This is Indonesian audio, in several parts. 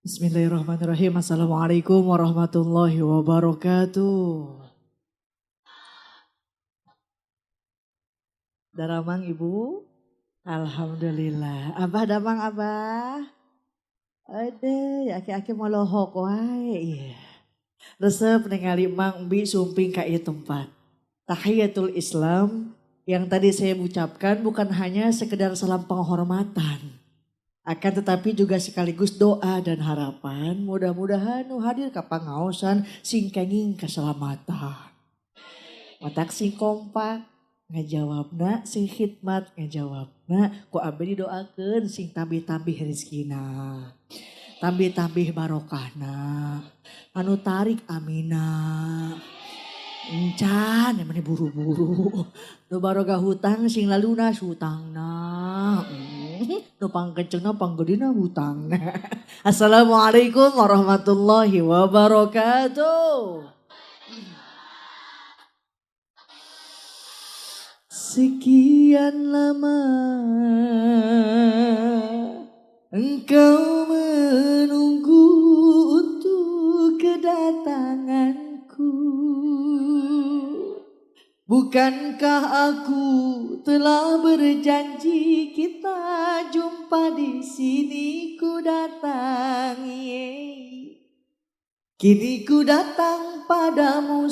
Bismillahirrahmanirrahim. Assalamualaikum warahmatullahi wabarakatuh. Daramang ibu? Alhamdulillah. Abah damang abah? Ade, aki-aki molohok wae. Iya. Resep ningali Mang Bi sumping ka ieu tempat. Tahiyatul Islam yang tadi saya ucapkan bukan hanya sekedar salam penghormatan. Akan tetapi juga sekaligus doa dan harapan mudah-mudahan nu hadir ka pangaosan sing kenging keselamatan. Matak sing kompak ngajawabna sing khidmat ngajawabna ku abdi didoakeun sing tambih-tambih rezekina. Tambih-tambih barokahna. Anu tarik amina. Encan emang buru-buru. Nu barokah hutang sing lalunas hutangna. Nu pangkencengna panggedina hutangna. Assalamualaikum warahmatullahi wabarakatuh. Sekian lama engkau menunggu untuk kedatanganku. Bukankah aku telah berjanji kita jumpa di sini ku datang. Kini ku datang padamu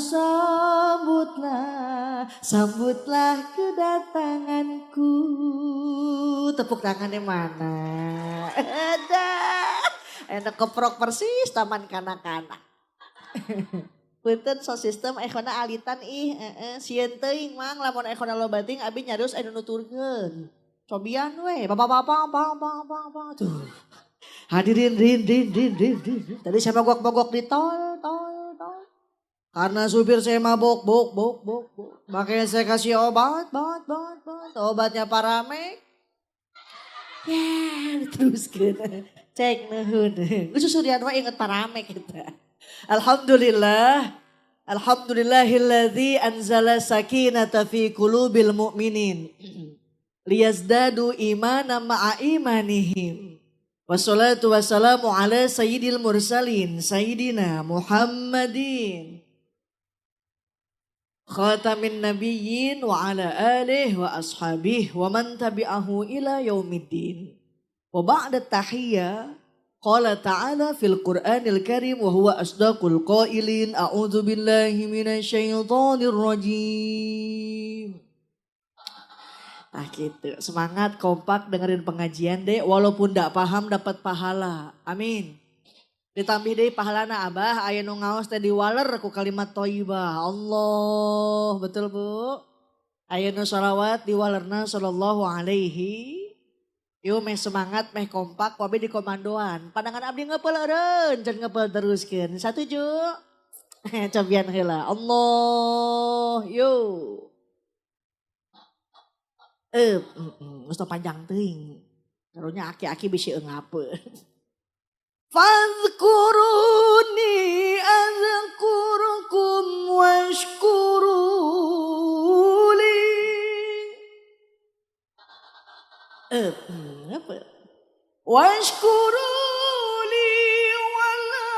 sambutlah kedatanganku. Tepuk tangannya mana? Ada. Enak keprok persis taman kanak-kanak. Punten so sistem ekona alitan sieun teuing mang lamun ekona lobating abi nyarios anu nuturkeun. Cobian we, bang tuh. Hadirin rin. Tadi saya mogok di tol. Karena supir saya mabok, bok. Makanya saya kasih obat. Obatnya Paramek. Ya, teruskeun. Cek nuhun. Susurian we inget Paramek kita. Alhamdulillahilladzi anzala sakinata fi qulubil mu'minin liyazdadu imanan ma'a imanihim. Wassalatu wassalamu ala sayyidil mursalin sayyidina Muhammadin khatamin nabiyyin wa ala alihi wa ashabihi wa man tabi'ahu ila yaumiddin. Wa ba'da tahiyyah qala ta'ala fil Qur'anil Karim wa huwa asdaqul qailin a'udzu billahi minasyaitonir rajim. Nah gitu, semangat kompak dengerin pengajian deh walaupun gak paham dapat pahala. Amin. Ditambih deh pahalana abah aya nu ngaos teh diwaler ku kalimat thayyibah. Allah, betul Bu? Aya nu shalawat diwalerna sallallahu alaihi. Yuk meh semangat, meh kompak, wabe di komandoan. Pandangan abdi ngepel eureun, jangan ngepel teruskeun. Satuju. Cobian heula. Allah, yuk. Geus panjang teuing. Karunya aki-aki bisi eungapeun. Fadhkuruni azkurukum washkuruli. Apa? Washkuruli wala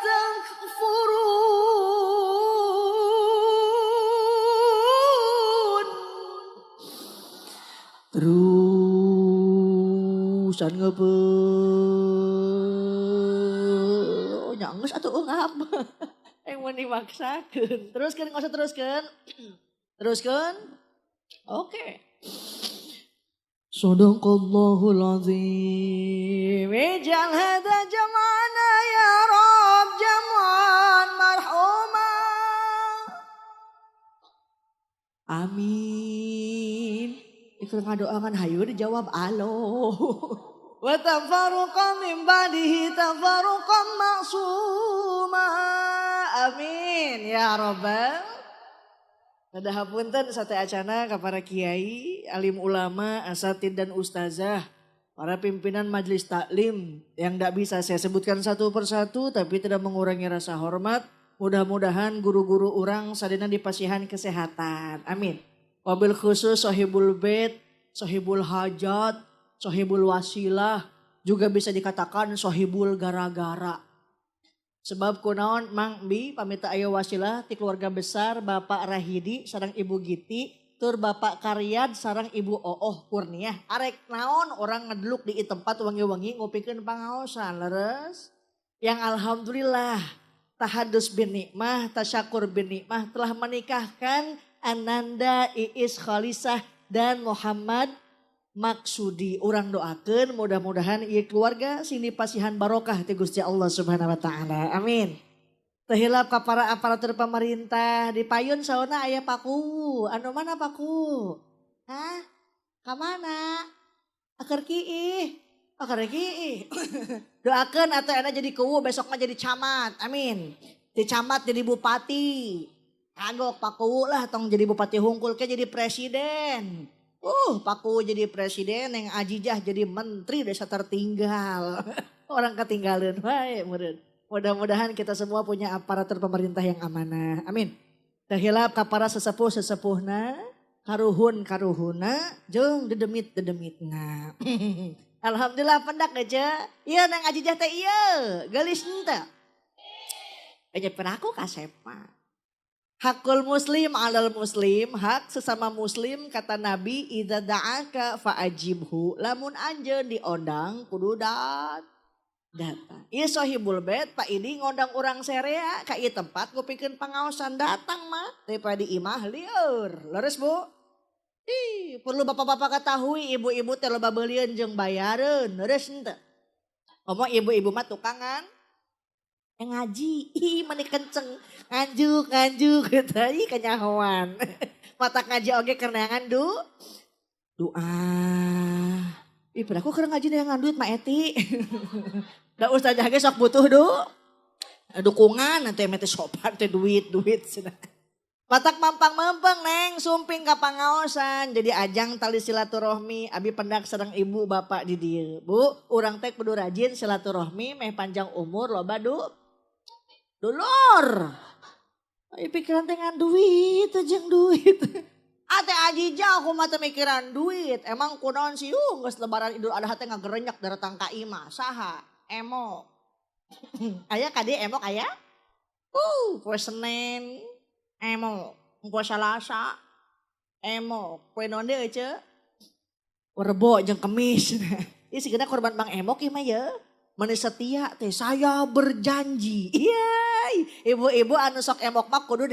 takfurun. Terusan ngeupeul. Nya geus atuh eungap. Yang mau dimaksakeun. Teruskeun enggak usah teruskeun. Teruskeun. Oke. Sadaqallahul azim. Ij'al hadza jam'ana ya Rabb jam'an marhuma. Amin. Ikut ngadoakan hayu dijawab alo. Wa tafarruqa min ba'dihi tafarruqan ma'suma. Amin ya Rabbal. Nadahapunten sate acana ka para kiai, alim ulama, asatid dan ustazah, para pimpinan majelis taklim yang tidak bisa saya sebutkan satu persatu tapi tidak mengurangi rasa hormat. Mudah-mudahan guru-guru orang sadina dipasihan kesehatan. Amin. Wabil khusus sahibul bait, sahibul hajat, sahibul wasilah, juga bisa dikatakan sohibul gara-gara. Sebab kunaon Mang Bi pamita aya wasilah ti keluarga besar Bapak Rahidi sareng Ibu Giti tur Bapak Karyad sareng Ibu Ooh Kurniah. Arek naon orang ngedeluk di tempat wangi-wangi ngopikeun pangaosan leres. Yang alhamdulillah tahadus bin nikmah, tasyakur bin nikmah telah menikahkan Ananda Iis Khalisah dan Muhammad Maksudi. Urang doakeun mudah-mudahan ieu keluarga sing dipasihan barokah ti Gusti Allah Subhanahu wa taala. Amin. Teu hilap ka para aparatur pemerintah di payun saona aya paku. Anu mana paku? Hah? Ka mana? Akar kiih. Akar kiih. Doakeun atuh ana jadi kuwu besok mah jadi camat. Amin. Ti camat jadi bupati. Kagok paku lah tong jadi bupati hungkul ke jadi presiden. Paku jadi presiden yang Ajijah jadi menteri desa tertinggal. Orang ketinggalan wae murid. Mudah-mudahan kita semua punya aparatur pemerintah yang amanah. Amin. Tahilap ka para sesepuh-sesepuhna, karuhun-karuhuna, jeung dedemit-dedemitna. Alhamdulillah pendak aja. Iya nang Ajijah teh iya, geulis henteu. Aja peraku kasep mah. Hakul muslim alal muslim, hak sesama muslim kata Nabi idza da'aka fa'ajibhu. Lamun anjeun diondang kudu datang. Ieu sahibul bait Pak Idi ngondang urang serea ka ieu tempat ngupikeun pangaosan datang mah teu di imah lieur. Leres Bu? Perlu bapak-bapak ketahui ibu-ibu teh loba beulieun jeung bayareun. Leres henteu? Ngomong ibu-ibu mah tukangan ngaji, mani kenceng, nganjuk, gitu, kenyahoan. Mata ngaji oge kerenangan doa. Aku keren ngaji dengan duit Mak Eti. Da ustazah ge sok butuh dukungan, nanti mete sopan teh duit. Matak mampang-mampang neng, sumping ka pangaosan. Jadi ajang tali silaturahmi, abi pendak sareng ibu bapak di dieu. Bu, urang teh kudu rajin silaturahmi, meh panjang umur loba Dulur. Pikiran dengan duit jeung duit. Ate Ajijah aku mah teu mikiran duit. Emang kunaon sih geus lebaran Idul Adha teh ngagerenyak datang ka imah. Saha? Emo. Aya kadi emok aya? Poe Senen. Emo. Poe Salasa. Emo. Poe naon deui ce? Rebo jeung Kemis. Ieu sigana korban Bang Emok ieu mah ya. Mani setia teh saya berjanji. Iya. Ibu-ibu anu sok emok mah kudu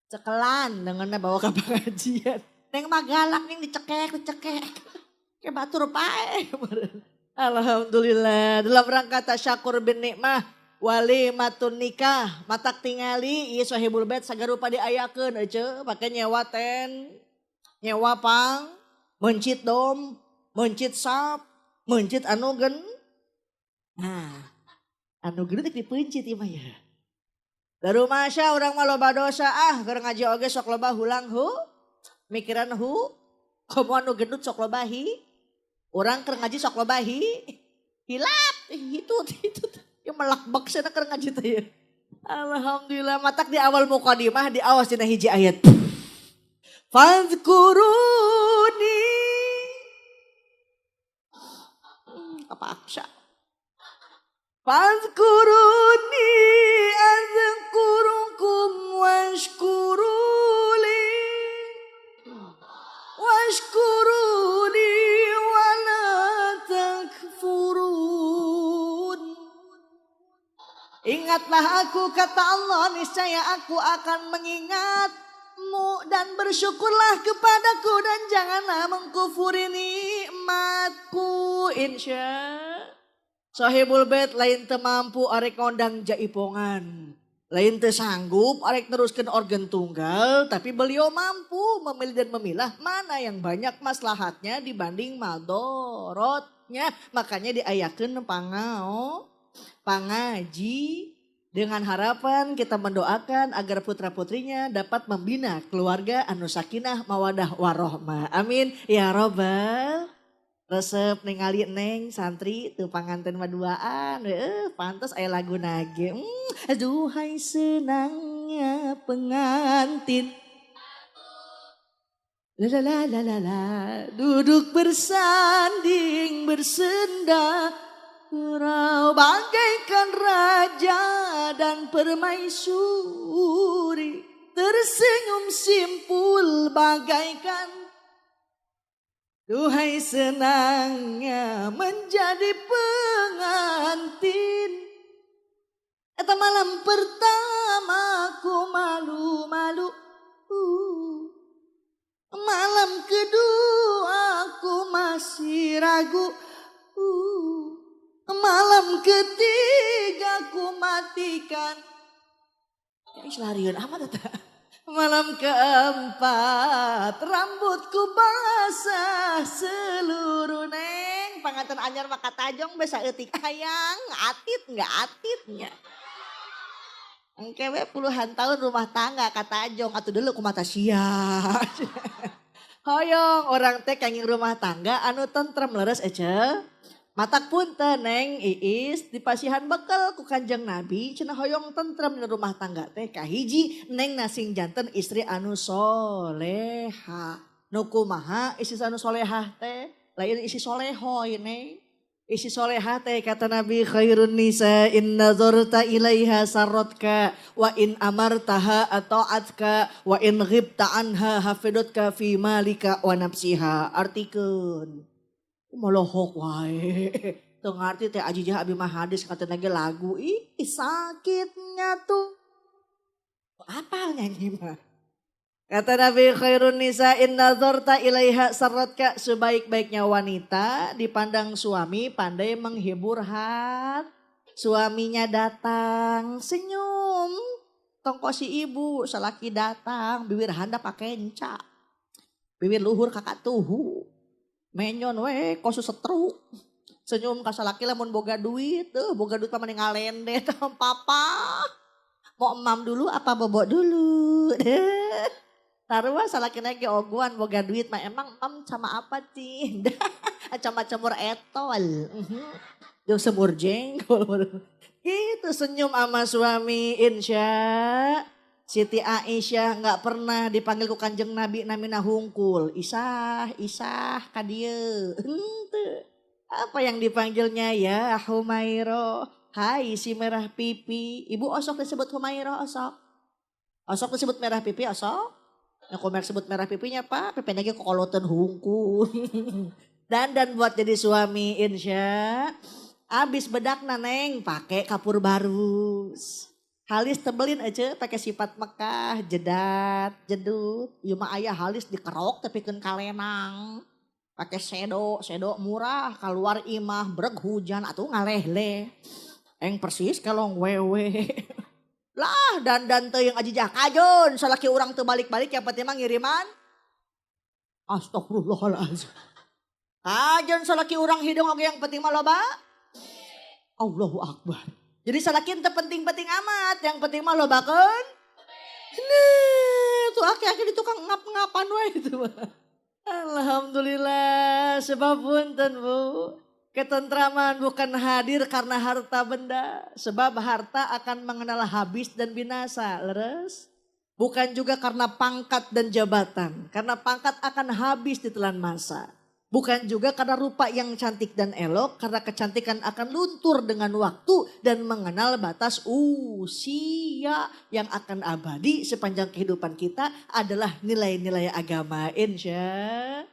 cekelan dengan bawa ke pengajian. Neng mah galak ning dicekek. Ke batur pae. Alhamdulillah dalam rangka tasyakur bin nikmah walimatun nikah matak tingali ieu sahibul bait sagarupa diayakeun euy pake nyewa nyewa pang, mencit dom, mencit sap, mencit anu gen. Nah, anu geuning dipencit ieu mah ya. Daru masya urang mah loba dosa keur ngaji oge sok loba hulang mikiran komo anu gendut sok loba urang keur ngaji sok loba hilap itu yang melakbak sana keur ngaji teh ya. Alhamdulillah matak di awal mukadimah di awas dina hiji ayat. Fazkuruni apa aksa? Fazkuruni azkurukum washkuruli wala takfurun. Ingatlah aku kata Allah, niscaya aku akan mengingatmu dan bersyukurlah kepadaku dan janganlah mengkufuri nikmatku. Insya Sahibul bait lain teu mampu arek ngondang jaipongan. Lain teu sanggup arek neruskeun organ tunggal, tapi beliau mampu memilih dan memilah mana yang banyak maslahatnya dibanding madorotnya. Makanya diayakeun pangaji dengan harapan kita mendoakan agar putra-putrinya dapat membina keluarga anu sakinah mawadah warohmah. Amin ya robbal. Resep ningali neng santri tuh panganten maduaan, pantas aya lagu nage. Duhai senangnya pengantin La la la la la la, duduk bersanding bersenda, surau bagaikan raja dan permaisuri, tersenyum simpul bagaikan. Duhai senangnya menjadi pengantin. Eta malam pertama ku malu-malu. Malam kedua aku masih ragu. Malam ketiga aku matikan. Ya selarian amat eta. Malam keempat rambutku basah seluruh neng. Panganten anyar maka tajong besa eutik hayang. Atit nggak atitnya. Engkewe puluhan tahun rumah tangga kata Ajong atuh dulu ku mata sia. Hoyong orang teh kanging rumah tangga anu tentrem leres ece. Matak pun teneng Iis dipasihan bekal ku Kanjeng Nabi cenah hoyong tentrem di rumah tangga teh kahiji neng nasing janten istri anu soleha. Nu kumaha istri anu solehah teh lain isi solehoy neng. Isi solehah teh kata Nabi khairun nisa in nazarta ilaiha sarrotka wa in amartaha ata'atka wa in ghibta anha hafidotka fi malika wa nafsiha. Artikeun molohok wae. Teu ngarti teh aji jah abi mah hadis kata nage lagu. Ih sakitnya tuh. Apa nyanyi mah? Kata Nabi khairun nisa in nazarta ilaiha sarratka, sebaik-baiknya wanita dipandang suami pandai menghibur hat. Suaminya datang senyum. Tongko si ibu salaki datang bibir handap pakai enca. Bibir luhur kakak tuhu. Menyon we kosu setruk. Senyum ka salaki lamun boga duit. Boga duit mah mending ngalende papa. Mau emam dulu apa bobok dulu. Tarua salah kena ke oguan boga duit mah emang mam sama apa sih? Camur etol. Jauh semur jengkol. Gitu senyum sama suami insya. Siti Aisyah gak pernah dipanggil ku Kanjeng Nabi namina hungkul. Isah kadieu. Apa yang dipanggilnya ya Humairo. Hai si merah pipi. Ibu osok disebut Humairo osok. Osok disebut merah pipi osok. Yang komer sebut merah pipinya pak, pipinya lagi kokolotan hungkul. Dan buat jadi suami insya. Abis bedak naneng pakai kapur barus. Halis tebelin aja pakai sifat Mekah, jedat, jedut. Ieu mah aya halis dikerok tapi keun kalenang. Pakai sedo murah, keluar imah breg hujan atuh ngaleh-leh. Eng persis kalong wewe. Lah dan teu yang aji jah kajon salaki urang teu balik-balik yang penting mah ngiriman. Astagfirullahalazim. Kajon salaki urang hidung oge yang penting mah loba. Allahu Akbar. Jadi salaki teu penting-penting amat, yang penting mah lobakeun. Nah, tuh aki-aki di tukang ngap-ngapan we itu mah. Alhamdulillah sebab punten Bu. Ketentraman bukan hadir karena harta benda. Sebab harta akan mengenal habis dan binasa. Leres. Bukan juga karena pangkat dan jabatan. Karena pangkat akan habis di telan masa. Bukan juga karena rupa yang cantik dan elok. Karena kecantikan akan luntur dengan waktu. Dan mengenal batas usia. Yang akan abadi sepanjang kehidupan kita adalah nilai-nilai agama. Insya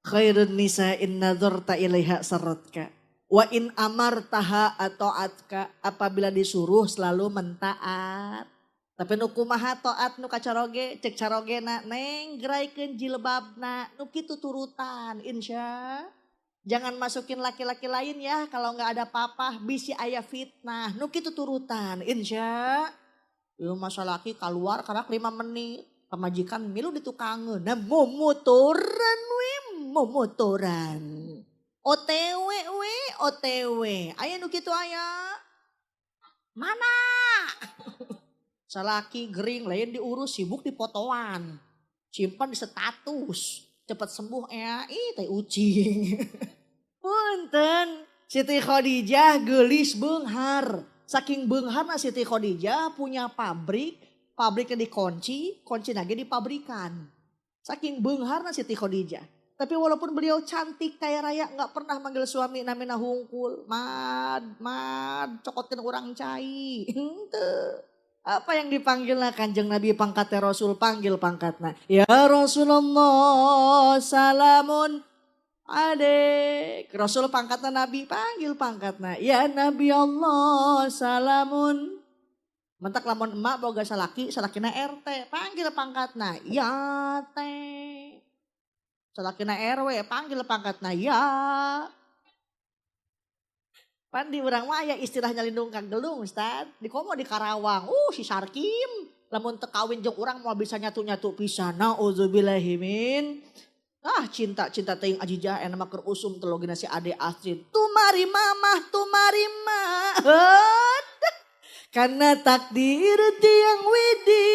khairun nisa in nazarta ilaiha sarratka. Wa in amartaha ata'atka. Apabila disuruh selalu mentaat. Tapi nu kumaha taat nu kacaroge. Cek carogena neng geraikeun jilbabna. Nu kitu turutan insya. Jangan masukin laki-laki lain ya. Kalau gak ada papa bisi aya fitnah. Nu kitu turutan insya. Ieu masa laki keluar karena 5 menit. Pemajikan milu ditukangeun. Nah momotoran we. Momotoran. OTW we, OTW. Aya nu kitu aya. Mana? Salaki gering lain diurus sibuk di fotoan. Simpan di status. Cepat sembuh ya. Ih teh ucing. Punten. Siti Khadijah geulis beunghar. Saking beungharna Siti Khadijah punya pabrik. Pabriknya dikunci, kunci lagi di pabrikan. Saking beungharna Siti Khadijah. Tapi walaupun beliau cantik kaya raya nggak pernah manggil suami namina hungkul. Mad, cokotin orang cai. Henteu. Apa yang dipanggilna Kanjeng Nabi pangkatnya Rasul panggil pangkatna. Ya Rasulullah salamun adek. Rasul pangkatna Nabi panggil pangkatna. Ya Nabi Allah salamun. Mentak lamun emak boga salakina RT panggil pangkatna. Ya teh. Salakina RW panggil pangkatna ya. Pandi urang mah aya istilahnya lindung kang gelung Ustaz. Di komo di Karawang. Si Sarkim lamun teu kawin jeung urang mau bisa nyatu-nyatu pisan. Nauzubillahi min. Cinta teuing ajijah ena mah keur usum telogina si Ade Astrid. Tumari mamah, tumari ma. Karena takdir tiang widi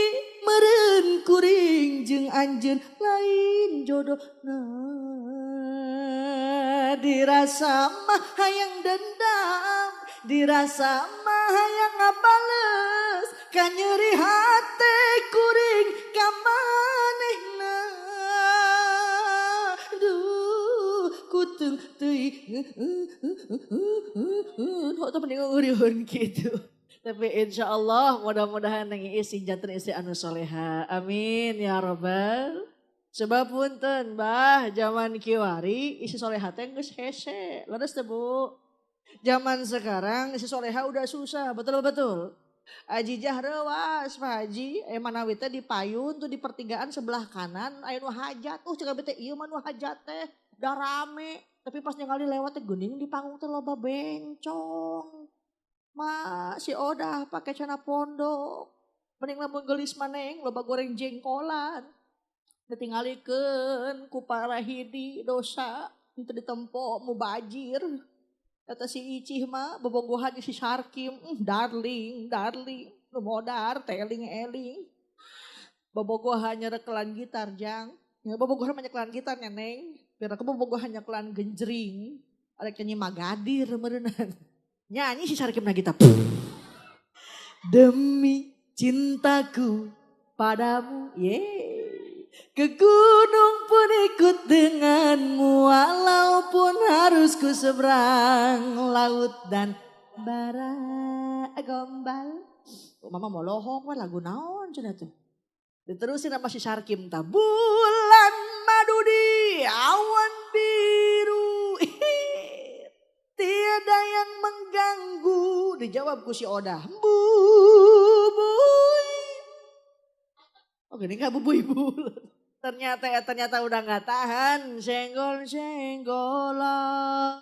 meren kuring jeung anjeun lain jodoh dirasa mah hayang dendam dirasa mah hayang ngabales ka nyeri hate kuring ka manehna duh kutung teuing hok mending ngeureun kitu. Tapi insya Allah mudah-mudahan nang isi jantan istri anu soleha. Amin ya robbal. Sebab punten bah zaman kiwari isi soleha teh geus hese. Leres teh Bu. Zaman sekarang isi soleha udah susah. Betul-betul. Ajijah rewas Pak Haji. Manawi teh di payun tuh di pertigaan sebelah kanan. Aya nu hajat. Cek abdi teh ieu mah nu hajat teh. Udah rame. Tapi pas ningali lewat teh geuning di panggung teh loba bencong. Si Odah pakai celana pondok. Mending lamun geulis maneng loba goreng jengkolan. Ditinggalikeun ku parahidi dosa teu ditempo mubajir. Kata si Icih mah bobogohan si Sarkim, darling, nu modar teling eling. Bobogohan nyerekelan gitar jang. Ya bobogohan nyerekelan gitar neneng. Biar aku bobogohan nyerekelan genjring. Arek nyanyi Magadir meureunana. Nyanyi si Sarkim Nagita. Demi cintaku padamu. Ke gunung pun ikut denganmu. Walaupun harus ku seberang laut dan bara gombal. Mama mau lohong wah lagu naon cenah tuh. Diterusin sama si Sarkim ta. Bulan madu di awan biru. Tiada yang mengganggu. Dijawab ku si Odah. Bubuy. Gini gak bubuy-buy. Ternyata udah gak tahan. Senggol-senggolan.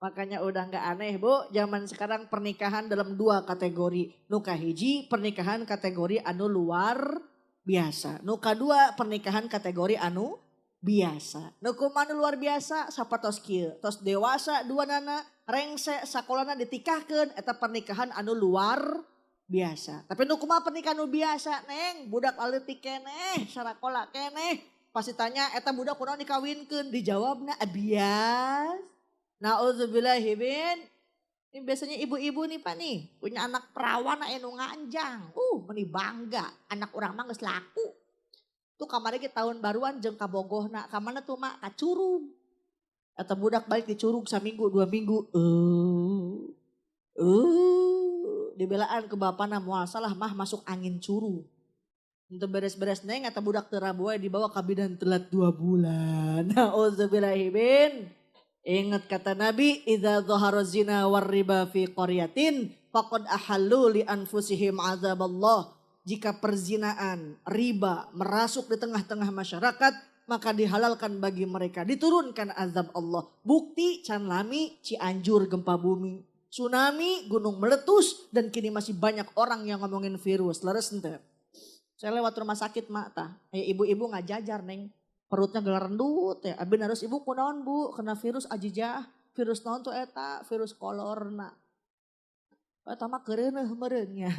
Makanya udah gak aneh Bu. Zaman sekarang pernikahan dalam 2 kategori. Nu kahiji pernikahan kategori anu luar biasa. Nu kadua pernikahan kategori anu biasa. Nukuman luar biasa sapatos kieu. Tos dewasa dua nana rengse sakolana ditikahkeun eta pernikahan anu luar biasa. Tapi nukumaha pernikahan anu biasa neng budak aleutik keneh sarakola keneh. Pasti tanya eta budak kunaon dikawinkeun dijawabna bias. Nauzubillahi min. Ini biasanya ibu-ibu nih Pak nih punya anak perawan anu nganjang. Meni bangga anak urang mah geus laku. Tuh kamarnya tahun baruan jeung kabogohna. Kamana tuh mak kacurug. Atau budak balik dicurug saminggu 2 minggu. Dibelaan ke bapana moal salah mah masuk angin curug. Untuk beres-beres neng atau budak terabuai dibawa ke bidan telat 2 bulan. Nauzubillahimin. Ingat kata Nabi. Idza dhahara zina war riba fi qaryatin. Faqad ahallu li anfusihim azaballah. Jika perzinaan, riba merasuk di tengah-tengah masyarakat, maka dihalalkan bagi mereka. Diturunkan azab Allah. Bukti can lami, Cianjur gempa bumi. Tsunami, gunung meletus, dan kini masih banyak orang yang ngomongin virus. Leres ente. Saya lewat rumah sakit mak tah. Ibu-ibu ngajajar neng. Perutnya gelar rendut ya. Abin harus ibu kunaon bu, kena virus ajijah. Virus naon tuh eta, virus kolorna. Eta mah kereuneuh meureunnya.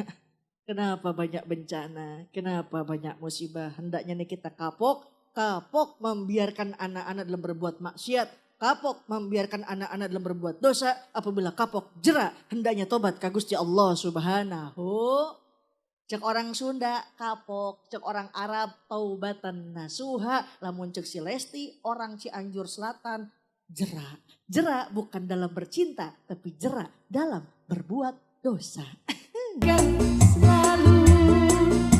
Kenapa banyak bencana, kenapa banyak musibah. Hendaknya nih kita kapok membiarkan anak-anak dalam berbuat maksiat. Kapok membiarkan anak-anak dalam berbuat dosa. Apabila kapok jerak, hendaknya tobat ka Gusti Allah Subhanahu. Cek orang Sunda kapok, cek orang Arab taubatan nasuha, lamun cek si Lesti orang Cianjur Selatan jera. Jera bukan dalam bercinta tapi jera dalam berbuat dosa. Kan selalu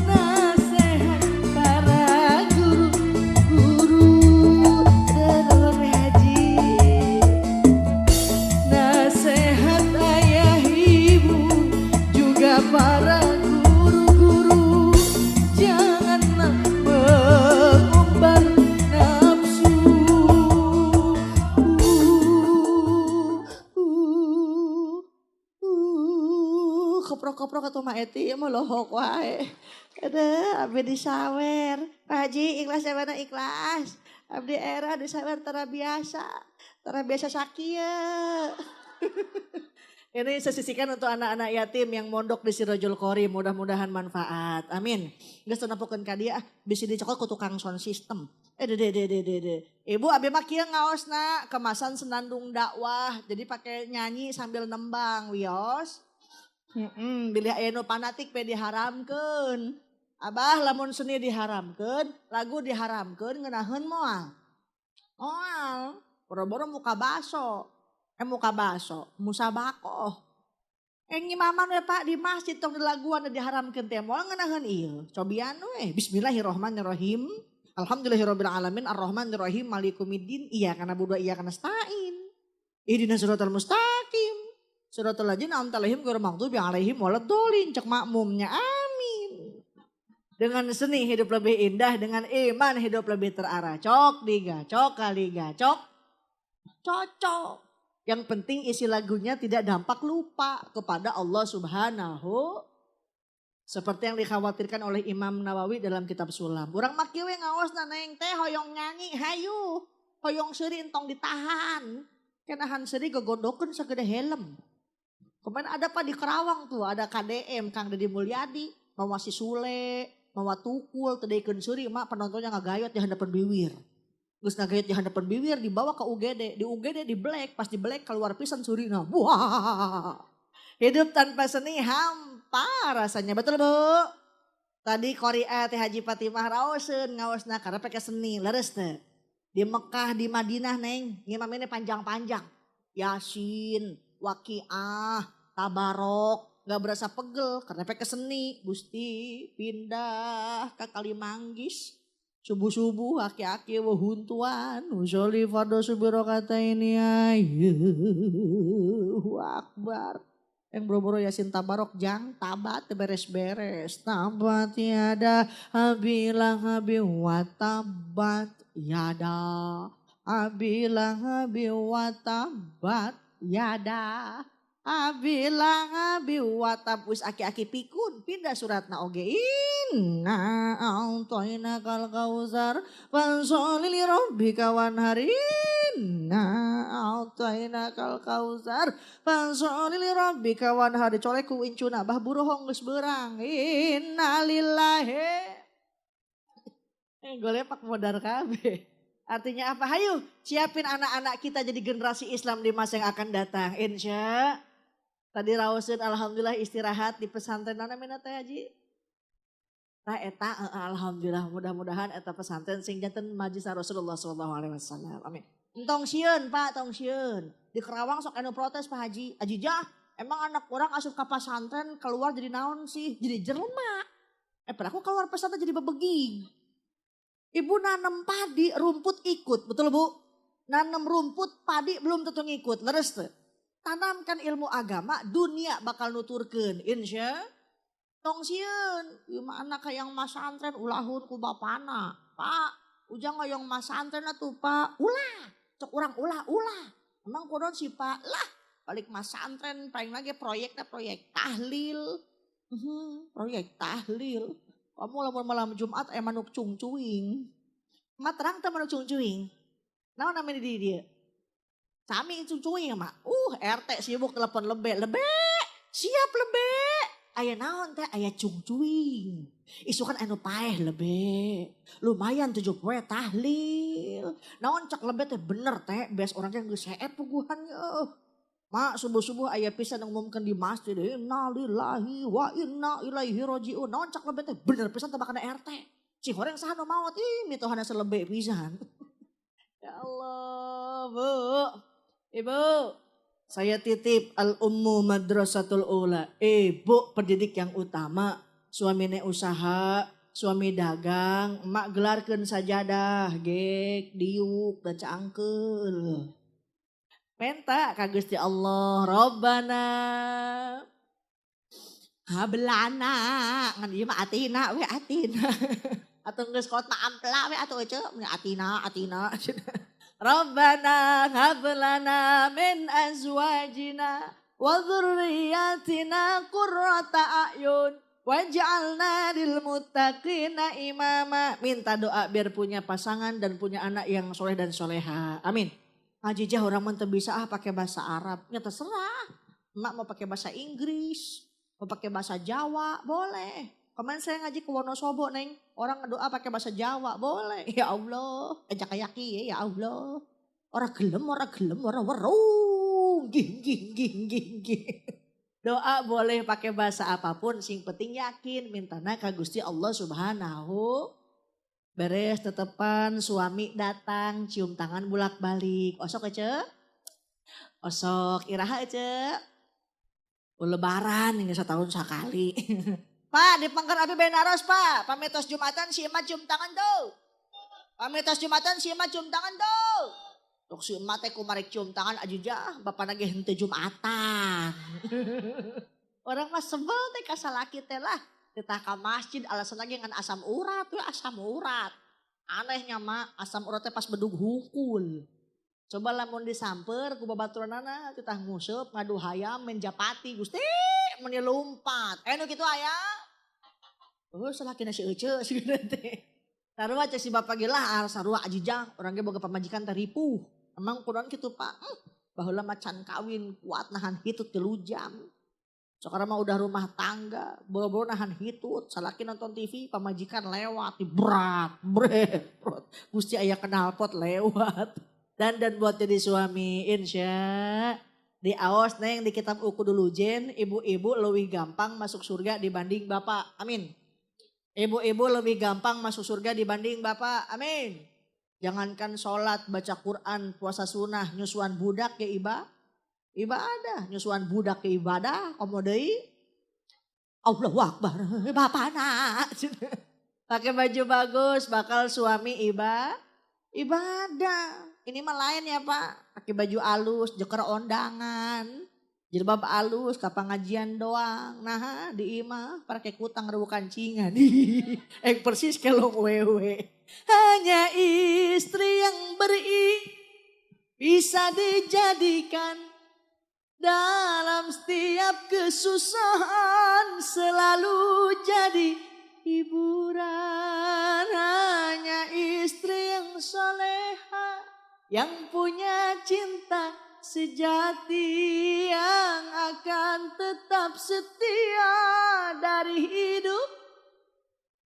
nasihat para guru teror haji, nasihat ayah ibu juga para guru-guru, janganlah mengumbar nafsu. Koprok-koprok atau mak eti mah lohok wae. Ada abdi disawer. Pak Haji ikhlas ya mana ikhlas. Abdi era disawer tara biasa sakieu. Ini saya sisihkan untuk anak-anak yatim yang mondok di Sirajul Qori. Mudah-mudahan manfaat. Amin. Geus napokeun ka dia bisa dicokot ku tukang sound system. Ibu abi mah kieu ngaosna kemasan senandung dakwah. Jadi pakai nyanyi sambil nembang wios. Bilih aya nu fanatik pe diharamkeun. Abah lamun seni diharamkeun, lagu diharamkeun ngeunaheun moal. Moal, boro-boro muka baso. Muka baso, musabakoh. Ngimaman we Pak di masjid tong dilaguan diharamkeun teh moal ngeunaheun ieu. Cobian we. Bismillahirrahmanirrahim. Alhamdulillahirabbil alamin arrahmanirrahim malikumiddin. Iya kana budu iya kana stain. Ihdinas siratal mustaqim. Suratul ladzina an'amta 'alaihim ghairil maghdubi 'alaihim waladdallin, cek makmumnya amin. Dengan seni hidup lebih indah, dengan iman hidup lebih terarah. Cok digacok kali gacok cocok. Yang penting isi lagunya tidak dampak lupa kepada Allah Subhanahu. Seperti yang dikhawatirkan oleh Imam Nawawi dalam kitab Sulam. Urang mah kieu we ngaosna neng teh hoyong nyanyi hayu. Hoyong seuri entong ditahan. Kenahan seuri gogondokeun sagede helm. Kemarin ada Pak di Kerawang tuh, ada KDM Kang Deddy Mulyadi, mawa si Sule, mawa Tukul, tedeikeun seuri mak penontonnya ngagayot di handapan bibir. Geus ngagayot di handapan bibir dibawa ke UGD, di UGD di black, pas di black keluar pisan seurina. Wah. Hidup tanpa seni hampa rasanya, betul Bu? Tadi Korea Teh Haji Fatimah raoseun ngaosna karena pakai seni, leres teh. Di Mekah, di Madinah neng, ngimaminnya panjang-panjang. Yasin, Waqiah, Tabarok, gak berasa pegel karena pakai seni. Gusti pindah ke Kalimanggis, subuh-subuh aki-aki wahuntuan, usoli fardo subiro kata ini Allahu Akbar. Yang boro-boro Yasin Tabarok jang tabat beres-beres. Tabat tiada habilah habi watabat yada. Abilah habi watabat yada. Abilah abi watab wis aki-aki pikun pindah suratna oge. Inna a'tayna kal kausar fansholli li rabbika wanhar. Inna a'tayna kal kausar fansholli li rabbika wanhar. Dicolek ku incuna bah buruhong geus beurang. Inna lillahi. Golepak modar kabeh. Artinya apa? Hayu siapin anak-anak kita jadi generasi Islam di masa yang akan datang. Insya. Tadi rawasin alhamdulillah istirahat di pesantren mana mina teh Haji? Nah eta alhamdulillah mudah-mudahan eta pesantren sing janten majlis Rasulullah sallallahu alaihi wasallam. Amin. Entong sieun Pak, tong sieun. Di Kerawang sok anu protes Pak Haji. Haji jah, emang anak orang asup ka pesantren keluar jadi naon sih? Jadi jelema. Pernah aku keluar pesantren jadi bebeging. Ibu nanam padi, rumput ikut, betul Bu? Nanam rumput, padi belum tentu ngikut, leres tuh. Tanamkan ilmu agama, dunia bakal nuturkeun, insya. Tong sieun, ieu mah anak hayang masantren ulahun ku bapana. Pak, ujang hayang masantren atuh Pak. Ulah, cek urang ulah. Emang kunaon sih Pak? Lah, balik masantren paling lagi proyeknya proyek tahlil. Proyek tahlil. Kamu lamun malam Jumat manuk cungcuing. Materang teh manuk cungcuing. Naon namanya di dia? Sami cungcuing mak. RT sibuk telepon lebe. Siap lebe. Aya naon teh? Aya cungcuing. Isukan anu paeh lebe. Lumayan 7 poe tahlil. Naon cek lebe teh bener teh. Beas orang yang geus heet puguhan yeuh. Mak subuh-subuh aya pisan ngumumkeun di masjid, innalillahi wa inna ilaihi rajiun. Naon cak lebet teh bener pisan teh bakana RT. Cik horeng saha nu maot ih mitohana selebe pisan. Ya Allah, Bu. Ibu, saya titip Al-Ummu Madrasatul Ula. Ibu pendidik yang utama, suamine usaha, suami dagang, emak gelarkeun sajadah, gek, diuk, dan cangkeul. Penta ka Gusti Allah, Rabbana hablana, ngan ieu mah atina we atina. Atuh geus kot mah ampla we atuh euceuk atina. Rabbana hablana min azwajina wa dzurriyyatina qurrata a'yun waj'alna lil muttaqina imama. Minta doa biar punya pasangan dan punya anak yang soleh dan soleha. Amin. Ngajijah orang mah teu bisa pakai bahasa Arab. Ya terserah. Emak mau pakai bahasa Inggris, mau pakai bahasa Jawa, boleh. Kemarin saya ngaji ke Wonosobo, Neng. Orang ngedoa pakai bahasa Jawa, boleh. Ya Allah, ajak kayaki ya Allah. Orang gelem, orang werung. Ging. Doa boleh pakai bahasa apapun, sing penting yakin mintana ka Gusti Allah Subhanahu. Beres tetepan suami datang cium tangan bulak-balik. Osok ece? Osok iraha ece? Lebaran ini setahun sekali. Pak di Pangkar Abi Benaros Pak. Pamitos Jumatan si emak cium tangan tuh. Pamitos Jumatan si emak cium tangan tuh. Tuk si emak teh kumarik cium tangan ajujah. Bapak nage henteu Jumatan. Orang mah sebel teh kasalaki teh lah. Kita ke masjid alasan lagi dengan asam urat. Tuh asam urat. Anehnya mah asam uratnya pas bedug hungkul. Coba lamun disamper ku babaturanana kita nguseup ngadu hayam menjapati Gusti meni lompat. Nu kitu aya. Salakina si Ece si teh. Sarua cek si bapak ge lah sarua ajijang urang ge boga pamajikan teh ripuh. Emang kunaon kitu Pak? Baheula macan kawin kuat nahan hitut 3 jam. Sekarang mah udah rumah tangga, bawa nahan hitut, salaki nonton TV, pamajikan lewat, berat. Gusti aya knalpot lewat. Dan buat jadi suami, insya di aos neng di kitab uku dulu jen, ibu-ibu lebih gampang masuk surga dibanding bapak, amin. Ibu-ibu lebih gampang masuk surga dibanding bapak, amin. Jangankan sholat, baca Quran, puasa sunnah, nyusuan budak ya ibadah, nyusuan budak ke ibadah, kamu deui Allahu Akbar, bapana. Pakai baju bagus, bakal suami ibadah. Ini mah lain ya Pak, pakai baju alus, jeker ondangan, jilbab alus, ke pengajian doang. Nah di imah pakai kutang rebu kancingan. Persis kelong wewe. Hanya istri yang bisa dijadikan dalam setiap kesusahan, selalu jadi hiburan. Hanya istri yang soleha, yang punya cinta sejati, yang akan tetap setia dari hidup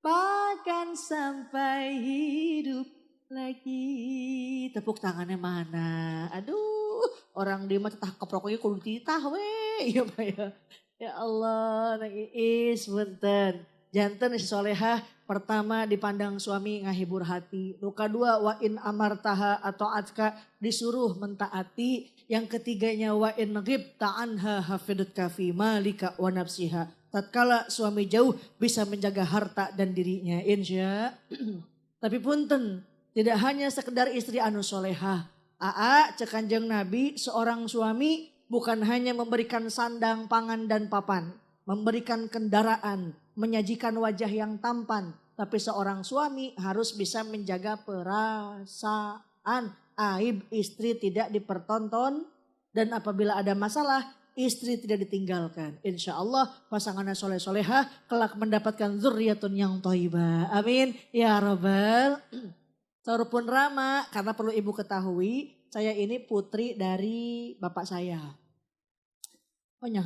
bahkan sampai hidup lagi. Tepuk tangannya mana? Aduh, orang dia mah tetah keproknya kudu titah we. Ya Pak ya. Ya Allah, Nang Iis punten. Janten si solehah pertama dipandang suami ngahibur hati. Nu kadua wa in amartaha atau atka disuruh mentaati. Yang ketiganya wa in ghibta anha hafidutka fi malika wa nafsiha. Tatkala suami jauh bisa menjaga harta dan dirinya. Insya. Tapi punten, tidak hanya sekedar istri anu solehah. Cek Kanjeng Nabi seorang suami bukan hanya memberikan sandang, pangan dan papan. Memberikan kendaraan, menyajikan wajah yang tampan. Tapi seorang suami harus bisa menjaga perasaan. Aib istri tidak dipertonton. Dan apabila ada masalah, istri tidak ditinggalkan. Insya Allah pasangannya soleh-solehah kelak mendapatkan zurriyatun yang thayyibah. Amin. Ya Rabbal. Saurpun Rama, karena perlu ibu ketahui, saya ini putri dari bapak saya. Oh nya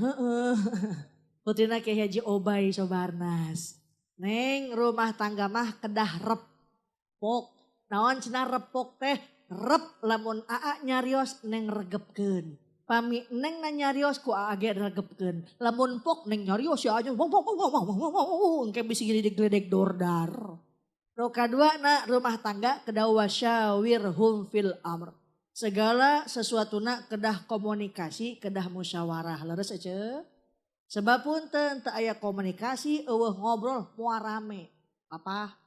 putrina Kyai Haji Obay Sobarnas. Neng rumah tangga mah kedah repok. Naon cenah repok teh? Rep lamun aa nyarios neng regepkeun. Pami neng na nyarios ku age regepkeun. Lamun pok neng nyarios ya aja wong kayak bisa gledek dordar. Nu kadua na rumah tangga kedah wasyawirhum fil amr. Segala sesuatu na kedah komunikasi, kedah musyawarah. Leres aja. Sebab pun teu aya komunikasi, eueuh ngobrol moal rame. Apa?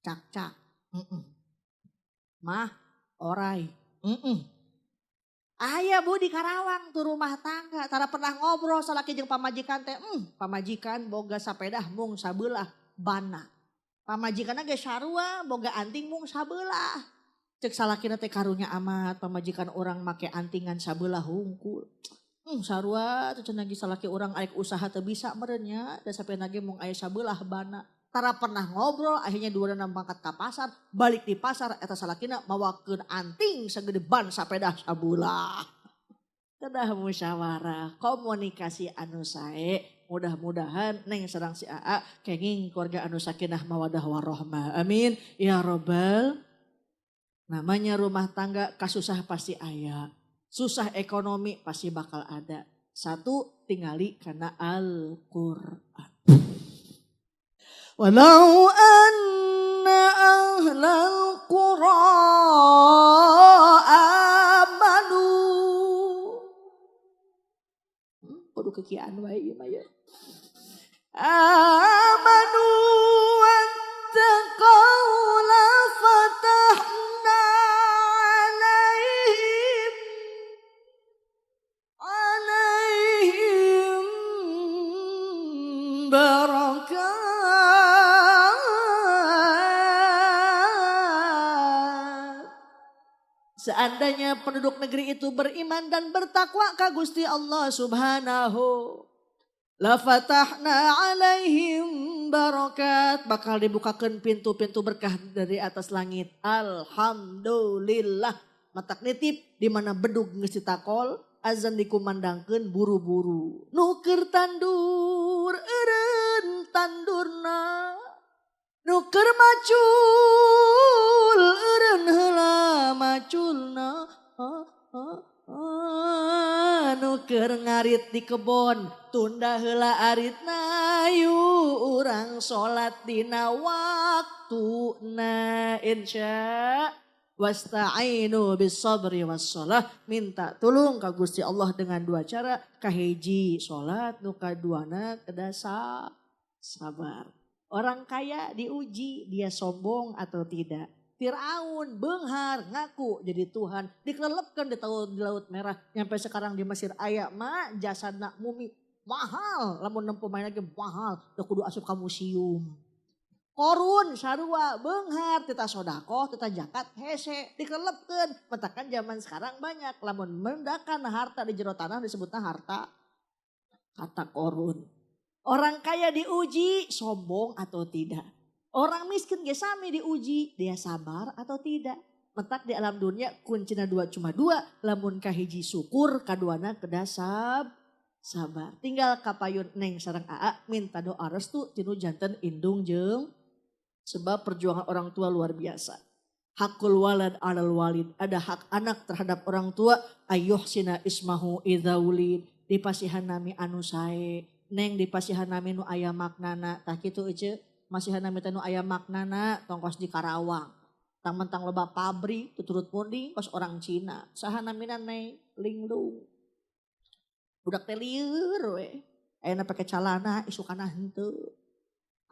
Cak-cak. Mah, orai. Aya bu di Karawang tuh rumah tangga. Tara pernah ngobrol salaki jeung pamajikan teh. Pamajikan boga sapedah mung sabelah bana. Pamajikan ge sarua boga anting mung sabelah. Cek salakina teh karunya amat. Pamajikan orang make antingan sabelah hungkul. Sarua teh cenah ge salaki orang aek usaha teu bisa meureun nya. Da sapena ge mung aya sabelah bana. Tara pernah ngobrol akhirnya duana mangkat ka pasar. Balik di pasar eta salakina mawakeun anting sagede ban sapedah sabelah. Kedah musyawarah, komunikasi anu sae. Mudah-mudahan neng sareng si AA kenging keluarga anu sakinah mawadah warahmah. Amin ya robbal. Namanya rumah tangga kasusah pasti aya. Susah ekonomi pasti bakal ada. Satu tinggali karena Al-Quran. Walau anna ahlal qura amanu. Kudu kekian wae ieu mah ya. Amanu wattaqau la fatahna alaihim barakat. Seandainya penduduk negeri itu beriman dan bertakwa ka Gusti Allah Subhanahu. La fatahna alaihim barakat. Bakal dibukakan pintu-pintu berkah dari atas langit. Alhamdulillah. Matak nitip di mana bedug geus ditakol, azan dikumandangkeun buru-buru. Nuker tandur eureun tandurna. Nuker macul eureun heula maculna. Nuker ngarit di kebon tunda heula aritna yu urang salat dina waktuna insya wasta'inu bis sabri was shalah. Minta tulung ka Gusti Allah dengan dua cara. Kahiji salat, nu kaduana kedah sabar. Orang kaya diuji dia sombong atau tidak. Firaun beunghar ngaku jadi Tuhan, dikelepkan di Laut Merah, nyampe sekarang di Mesir aya mah jasadna mumi mahal, lamun nempo main lagi mahal, udah kudu asup ka museum. Korun sarua beunghar tita sodaqoh tita zakat hese dikelepkeun, mentakan zaman sekarang banyak lamun mendakan harta di jero tanah disebutna harta kata korun. Orang kaya diuji sombong atau tidak. Orang miskin ge sami diuji, dia sabar atau tidak. Mentak di alam dunia kuncina dua cuma dua. Lamun kahiji syukur, kaduana kedah sabar. Tinggal kapayun neng sareng AA minta doa restu tinu janten indung jeung. Sebab perjuangan orang tua luar biasa. Hakul walad alal walid. Ada hak anak terhadap orang tua. Ayyuhsina ismahu idza wulid. Dipasihan nami anu sae. Neng dipasihan nami nu aya maknana. Tah kitu ece. Masihan nami tanu aya maknana tongkos di Karawang. Tang-mentang loba pabrik tuturut punding kos orang Cina. Saha namina neng linglung. Budak teh lieur we. Ayeuna pake calana isukana henteu.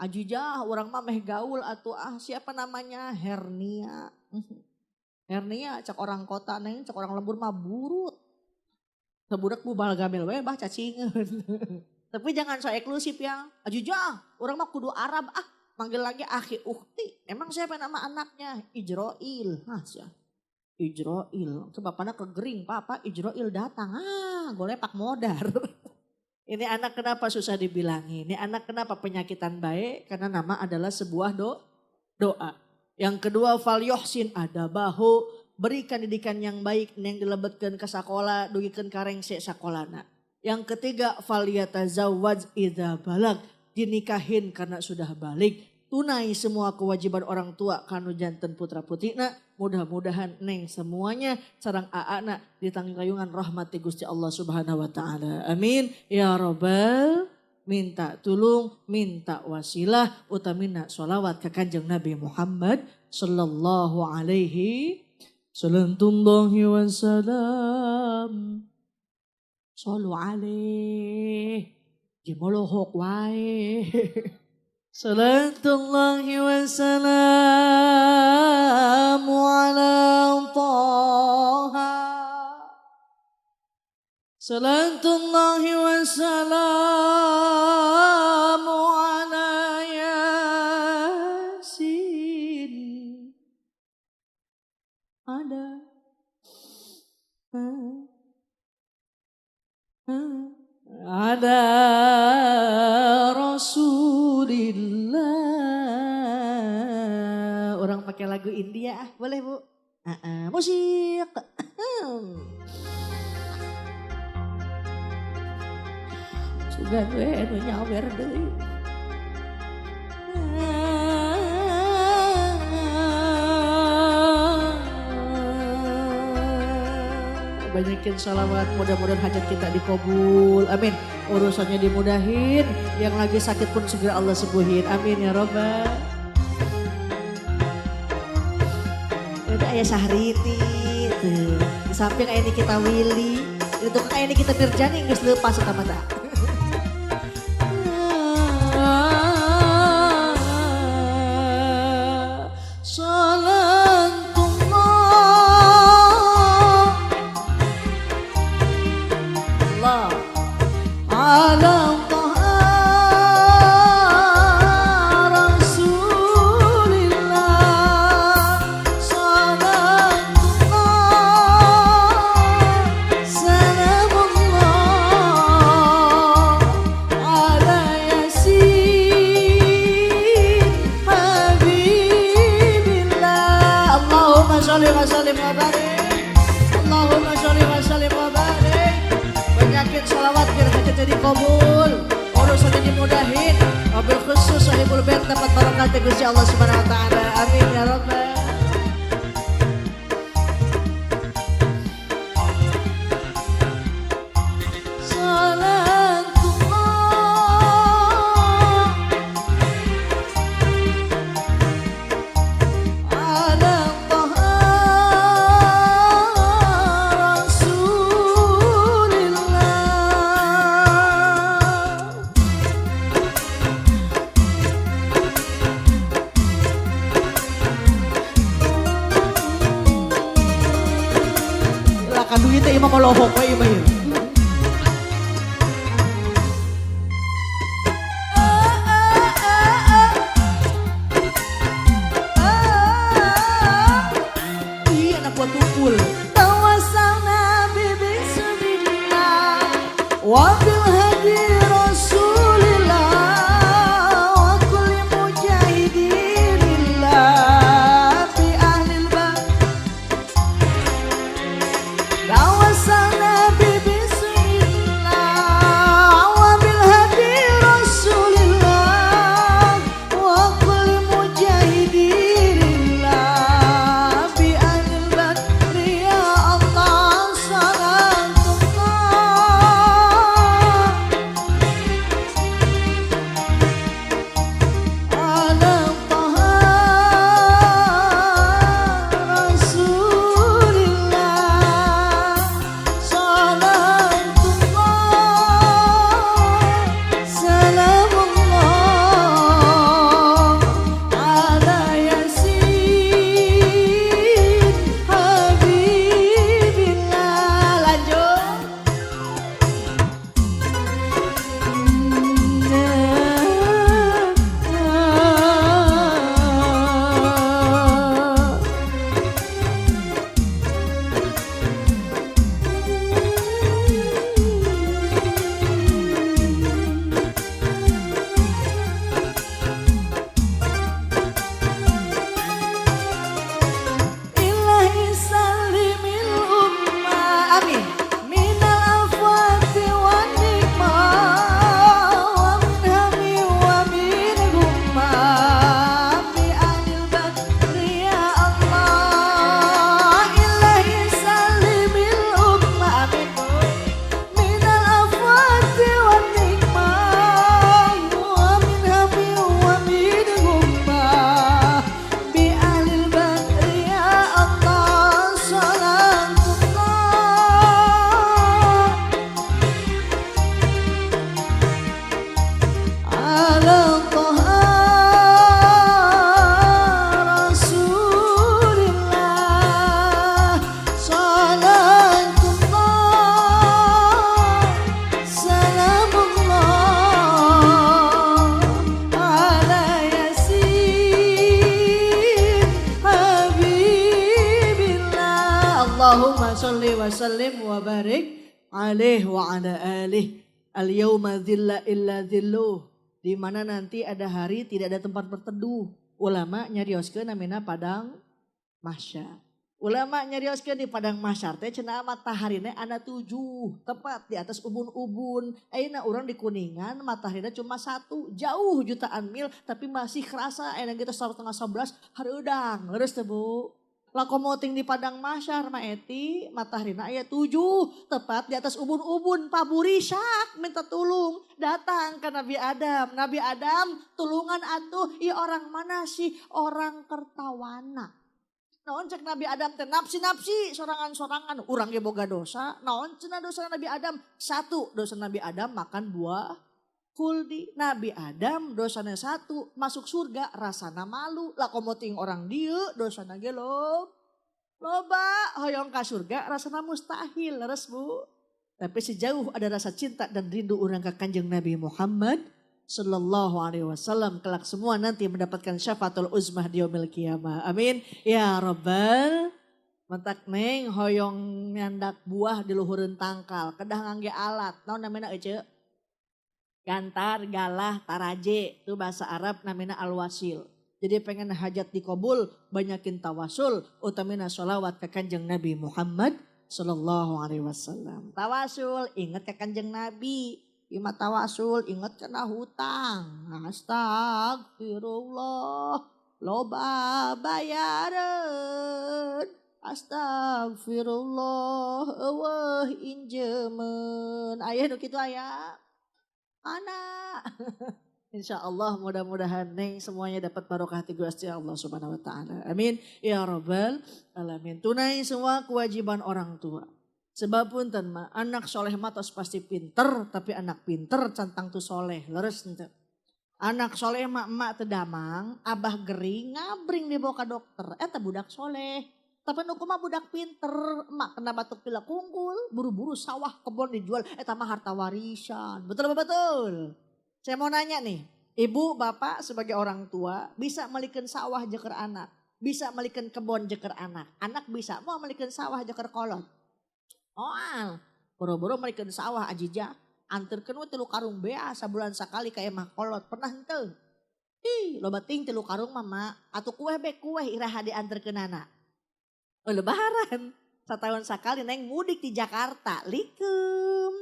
Ajijah orang mah meh gaul atuh siapa namanya hernia. Hernia cak orang kota neng cak orang lembur mah burut. Sebudak bubal gamel we bah cacingeun. Tapi jangan so eksklusif ya. Ajujah, orang mah kudu Arab. Manggil lagi akhi ukti. Emang siapa nama anaknya? Ijroil. Ijroil. Ke bapaknya kegering. Papa Ijroil datang. Golepak modar. Ini anak kenapa susah dibilangi? Ini anak kenapa penyakitan baik? Karena nama adalah sebuah doa. Yang kedua fal yuhsin adabahu. Berikan didikan yang baik. Yang dilebetkan ke sekolah. Dugikeun karengse sakolana. Yang ketiga faliyatazawwaj idza balag, dinikahin karena sudah balik. tunai semua kewajiban orang tua kanu janten putra putina. Mudah-mudahan neng semuanya sareng aana ditanggung-tayungan rahmati Gusti Allah Subhanahu wa taala. Amin ya rabbal. Minta tulung, minta wasilah, utamina sholawat ke Kanjeng Nabi Muhammad sallallahu alaihi wasallam. Sallu alaih. Jimolohok wae. Salatullahi wassalamu ala Taha. Salatullahi wassalamu ala Yasin. Ada Rasulillah. Orang pakai lagu India boleh Bu? Musik. Sugan we anu nyawer deui. Banyakin salawat, mudah-mudahan hajat kita dikabul. Amin. Urusannya dimudahin, yang lagi sakit pun segera Allah sembuhin. Amin ya Rabbal. Udah ayah Sahriti tuh. Di samping ayah Nikita Willy, itu ayah Nikita Mirjani geus leupas eta mah. Allahumma sholli wa sallim wa barik. Banyakin salawat biar hajat jadi kabul, urusannya dimudahin. Wabil khusus sahibul bait dapat barokah Gusti Allah Subhanahu wa taala. Amin ya rabbal. Duit teh imam lohok we imam. Iya anak gua tukul. Tawassalna bi bismillah wa bil hadi rasulillah wa kulli mujahidillah fi ahlil bait. Tawassalna bi bismillah wa bil hadi rasulillah wa kulli mujahidillah bi ahlil badri ya Allah salatullah sallim wa barik alaihi wa ala alihi. Al-yawma dhilla illa dhilluh. Di mana nanti ada hari tidak ada tempat berteduh. Ulama nyarioskeun namina padang mahsyar. Ulama nyarioskeun di padang mahsyar teh cenah mataharina ana 7 tepat di atas ubun-ubun. Ayeuna urang di Kuningan mataharina cuma 1 jauh jutaan mil tapi masih kerasa ayeuna kita 10:30 hareudang. Leres teh Bu. Lakomoting di padang mahsyar mah eti mataharina aya 7 tepat di atas ubun-ubun paburisak minta tulung datang ke Nabi Adam. Nabi Adam tulungan atuh ieu orang mana sih? Orang Kertawana. Naon cek Nabi Adam teh nafsi-nafsi sorangan-sorangan urang ge boga dosa. Naon cenah dosa Nabi Adam? 1 dosa Nabi Adam makan buah kuldi. Nabi Adam dosana 1 masuk surga rasana malu. Lakomoting orang dieu dosana ge loba hoyong ka surga rasana mustahil leres Bu. Tapi sejauh ada rasa cinta dan rindu urang ka Kanjeng Nabi Muhammad sallallahu alaihi wasallam kelak semua nanti mendapatkan syafaatul uzmah di yaumil qiyamah. Amin ya rabbal. Mentak neng hoyong nyandak buah di luhureun tangkal kedah ngangge alat. Naon namina ece? Gantar, galah, taraje. Itu bahasa Arab namina al-wasil. Jadi pengen hajat dikabul banyakin tawasul utamina sholawat ke Kanjeng Nabi Muhammad sallallahu alaihi wasallam. Tawasul ingat ke Kanjeng Nabi. Ima tawasul ingat kena hutang. Astagfirullah. Loba bayaran. Astagfirullah. Eueuh injemen. Aya nu kitu aya. Anak. Insya Allah mudah-mudahan neng semuanya dapat barokah ti Gusti Allah Subhanahu wa taala. Amin ya rabbal alamin. Tunai semua kewajiban orang tua. Sebab punten mah anak soleh mah tos pasti pinter, tapi anak pinter cantang tu soleh, leres henteu. Anak soleh mah emak teu damang, abah gering ngabring dibawa ka dokter, eta budak soleh. Tapi nu kumaha budak pinter, emak kena batuk pilek unggul, buru-buru sawah kebon dijual, eta mah harta warisan. Betul betul. Saya mau nanya nih, ibu bapak sebagai orang tua bisa melikeun sawah jeker anak, bisa melikeun kebon jeker anak. Anak bisa mau melikeun sawah jeker kolot. Oh, boro-boro mereka di sawah ajija, anterkeun we 3 karung bea sabulan sakali ka emah kolot. Pernah henteu? Ih, loba ting 3 karung mama, atuh kueh iraha dianterkeunana. Lebaran, satahun sakali neng mudik di Jakarta. Likum,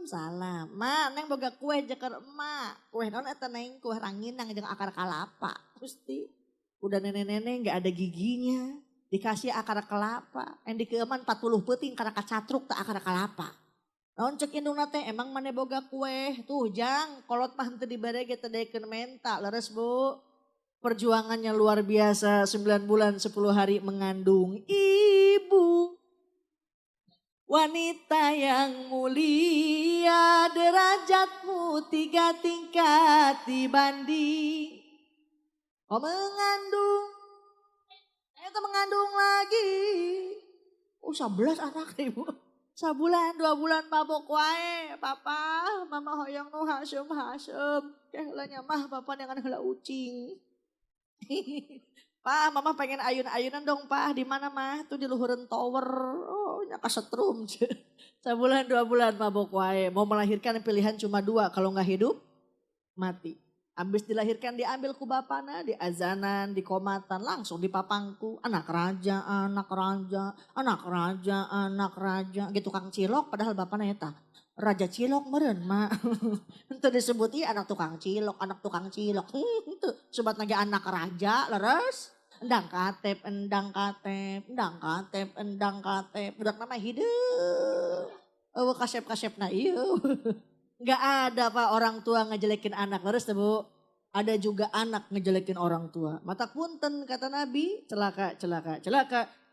salam. Ma, neng boga kueh jeker emak. Kueh naon eta neng? Kueh ranginang jeung akar kalapa. Gusti, udah nenek-nenek enggak ada giginya. Dikasih akar kelapa, yang dikeuman 40 peuting karena kacatruk tak akar kelapa. Naon cek indungna teh emang mane boga kue, tuh jang kolot mah henteu dibere ge teu daekeun menta, leres Bu. Perjuangannya luar biasa 9 bulan 10 hari mengandung ibu. Wanita yang mulia derajatmu 3 tingkat dibanding. Oh mengandung. Itu mengandung lagi. 11 anak ibu. Sabulan 2 bulan mabok wae. Papa, mama hoyong nu hasem. Heula nya mah papa dengan heula ucing. Pa, mama pengen ayun-ayunan dong pa. Di mana mah? Tuh di luhureun tower. Oh, nya kasetrum. Sabulan 2 bulan mabok wae. Mau melahirkan pilihan cuma 2. Kalau enggak hidup, mati. Habis dilahirkan diambil ku bapana, diazanan, dikomatan, langsung dipapangku. Anak raja. Gitu Kang Cilok padahal bapana eta. Raja Cilok meureun mak. Henteu disebut ieu anak tukang cilok, anak tukang cilok. Henteu, sebat lagi anak raja leres. Endang katep. Budak nama hidup. Eueuh kasep-kasepna ieu. Gak ada Pak orang tua ngejelekin anak. Leres Bu. Ada juga anak ngejelekin orang tua. Mata punten kata Nabi. Celaka.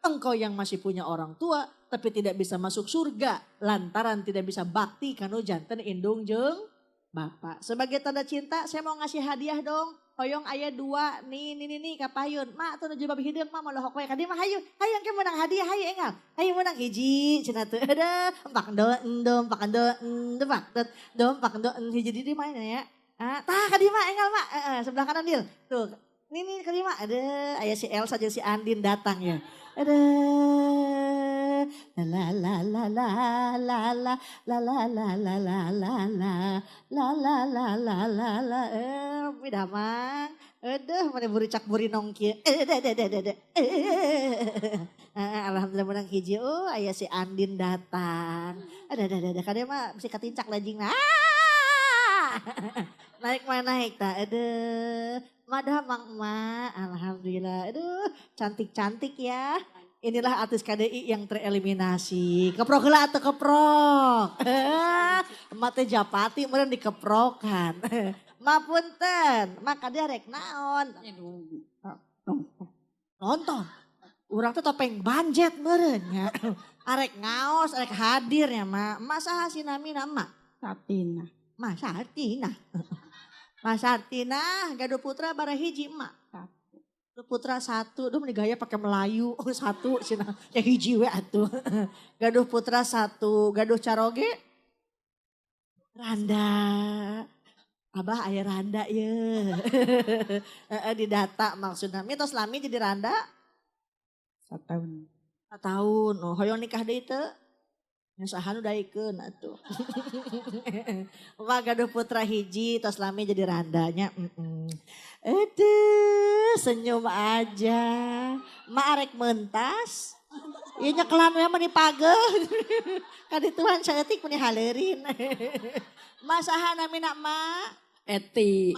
Engkau yang masih punya orang tua. Tapi tidak bisa masuk surga. Lantaran tidak bisa bakti kanu janten indung jeung bapak. Sebagai tanda cinta saya mau ngasih hadiah dong. Hoyong aya 2. Nih kapayun. Mak tuh jilbab hideung mah molohok we ka dieu mah hayu. Hayu engke menang hadiah hayu engal. Hayu menang hiji cenah teu ada. Empak hiji di mana ya. Tah ka dieu mah engal mak. Sebelah kanan Dil. Tuh. Nih ka dieu mah ada aya si Elsa jeung si Andin datang ya. Ada la la la la la la la la la la la la la la la la la la la midamang mana buricak buri nongki alhamdulillah menang hiji aya si Andin datang ada kadang mah mesti katincak lajing naik ta madamang ma alhamdulillah cantik ya. Inilah artis KDI yang tereliminasi. Keprok heula atau keprok. Mate Japati meureun dikeprokan. Mapunten, maka dia rek naon. Nonton. Urang teh topeng banjet meureun nya. Arek ngaos, arek hadir ya ma. Masa hasinami nama? Satina. Ma Sartina. Ma Sartina, gaduh putra bara hiji emak. Putra satu, duh gaya pakai Melayu satu, cina ya hiji we atuh. Gaduh putra satu, gaduh caroge, Randa, abah ayah Randa ya. Di data maksudnya, mitos lami jadi Randa? 1 tahun. 4 tahun, oh hoyong nikah deh itu. Nyasahan udah ikut atuh. Wah gaduh putra hiji, tos lami jadi Randanya. Aduh senyum aja. Ma arek mentas. Iya nyekelan we meni pageh. Kadi Tuhan saeutik meni haleurin. Ma saha namina ma? Eti.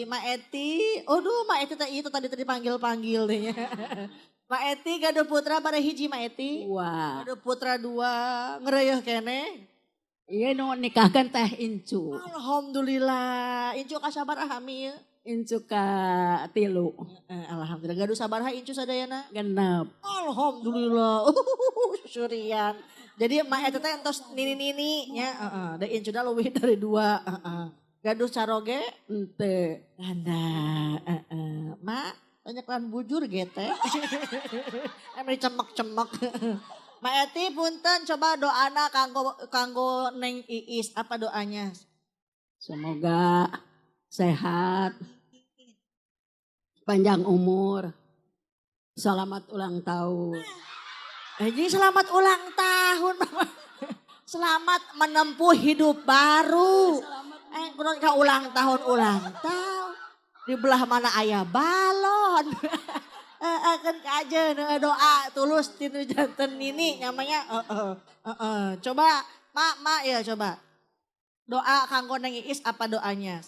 Ma Eti. Aduh Ma Eti itu tadi panggil-panggil deh. Ma Eti gaduh putra pada hiji Ma Eti. Wah. Gaduh putra 2 ngereueuh kene. Iya nu nikahkan teh Incu. Alhamdulillah. Incu kasabaraha hamil? Incu ka 3. Alhamdulillah. Gaduh sabaraha Incu sadayana? 6. Alhamdulillah. Syurian. Jadi Ma Eti teh entos nini-nini nya, da Incu da leuwih dari 2. Gaduh caroge? Ente. Randa. Ma banyak lan bujur gete. Emang cemek-cemek. Ma Eti punten coba doana kanggo Neng Iis. Apa doanya? Semoga sehat. Panjang umur. Selamat ulang tahun. Ini selamat ulang tahun. Selamat menempuh hidup baru. Kurang ulang tahun. Di belah mana ayah balon. Kan kajen doa tulus tinu janten ini namanya. Coba mak ya coba. Doa kanggo Neng Iis apa doanya?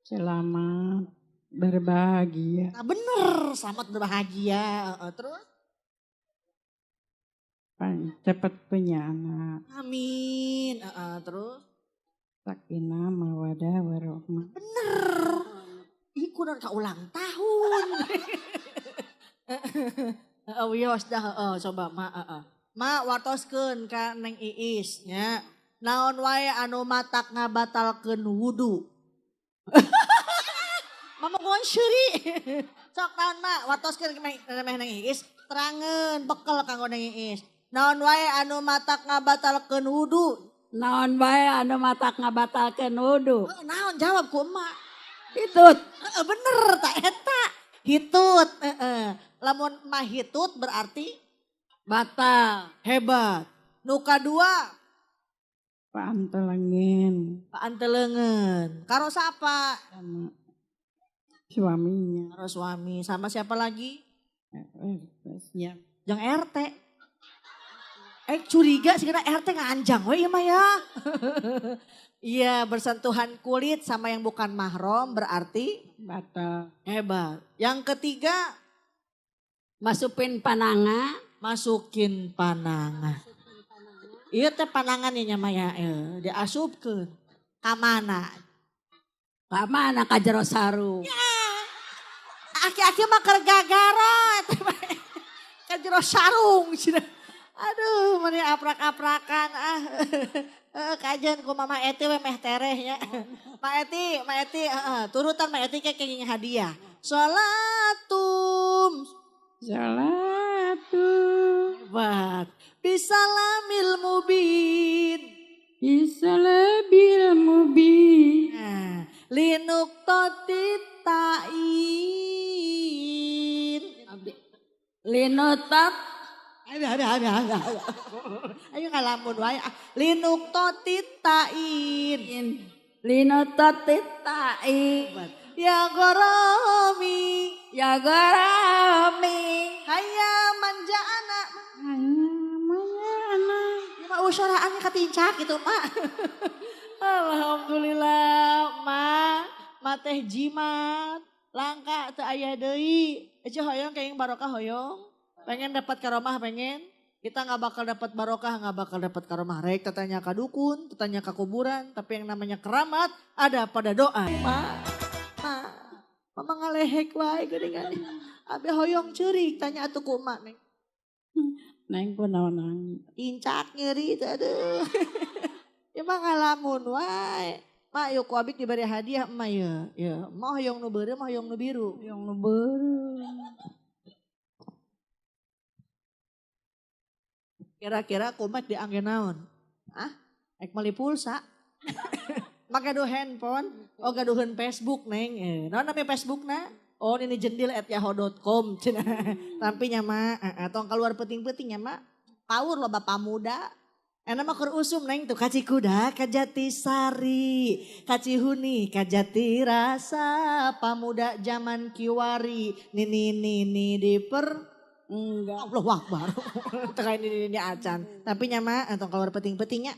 Selamat berbahagia. Nah, bener, selamat berbahagia. Terus? Cepat punya anak. Amin. Terus? Sakinah mawadah warohmah. Bener. Iku dan ulang tahun. Wios dah coba ma wartoskeun ka Neng Iis nya. Naon wae anu matak ngabatalkeun wudu. Mama gon syuri. Sok naon ma wartoskeun ka Neng Iis terangeun bekel kanggo Neng Iis. Naon wae anu matak ngabatalkeun wudu. Naon bae anu matak ngabatalkeun wudu. Naon jawab ku emak. Hitut. Bener tak eta. Hitut. Lamun mah hitut berarti Batal. hebat. Nuka 2 Paantelengin. paantelengen. Karo siapa? Sama suaminya. Karo suami. Sama siapa lagi? Ya. Yang RT. Curiga sih kena RT nganjang we ya Maya. Iya bersentuhan kulit sama yang bukan mahram berarti Batal. hebat. Yang ketiga Masukin pananga. masukin panangan. Iya teh panangan ya Maya diasupkeun. Ka mana? Kamana ka jero sarung. Aki-aki mah keur gagaro eta mah. Ka jero sarung cenah. Aduh, meni aprak-aprakan kajian ku Mama Eti we meh tereh nya. Ma Eti, turutan Ma Eti kayak hadiah. Salatum. Hebat. Bisalamil mubin. Bisalabil mubin. Linuk totit ta'in. Linotak Ayo ngalamun wae. Linuk totit tain. Lino totitain. Ya goromi. Ya garami. Hayya manja anak. Mana? Ya mah usuraan katincak itu mak. Alhamdulillah ma teh jimat. Langka teu aya deui. Ece hoyong kayang barokah hoyong. Pengen dapat karomah pengen. Kita nggak bakal dapat barokah, nggak bakal dapat karomah. Rek tetanya ka dukun, tetanya ka kuburan. Tapi yang namanya keramat ada pada doa. Mama ngalehek wae geuningan. Abi hoyong ceurik tanya atuh ku emak neng. Neng pun naon. Incak nyeri teh aduh. Ya mah ngalamun wae. Mak yuk ku abik diberi hadiah emak ya. Ya, mau hoyong nu beureu, mau hoyong nu biru. Yang nebeur. Kira-kira kumat diangge naon? Ah, ek meuli pulsa. Make gaduh handphone, oh gaduheun Facebook neng. Naon namanya Facebookna? Oh ini jendil@yahoo.com cenah. Tapi nya mah tong keluar penting-penting nya mah. Power loh bapak muda. Enak mah keur usum neng tuh kaci kuda ka Jatisari, kaci huni ka Jatirasa, pamuda zaman kiwari, nini diper Enggak. Allahu Akbar. Teu ini acan. Tapi nya mah tong keluar penting-pentingnya